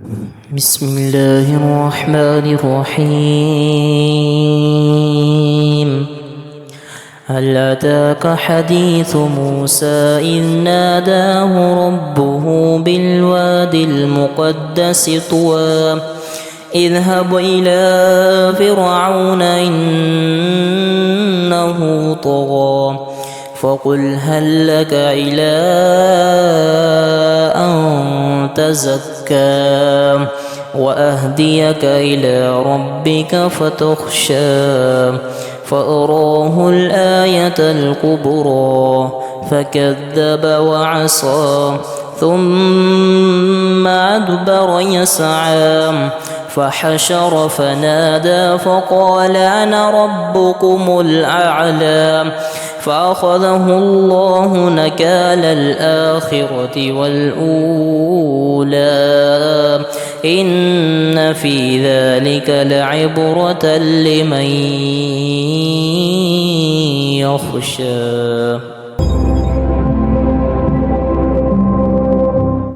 بسم الله الرحمن الرحيم. هل أتاك حديث موسى إذ ناداه ربه بالوادي المقدس طوى اذهب إلى فرعون إنه طغى فقل هل لك إلى أن تزكى وأهديك إلى ربك فتخشى فأراه الآية الكبرى فكذب وعصى ثم أدبر يسعى فحشر فنادى فقال أنا ربكم الأعلى فأخذه الله نكال الآخرة والأولى إن في ذلك لعبرة لمن يخشى.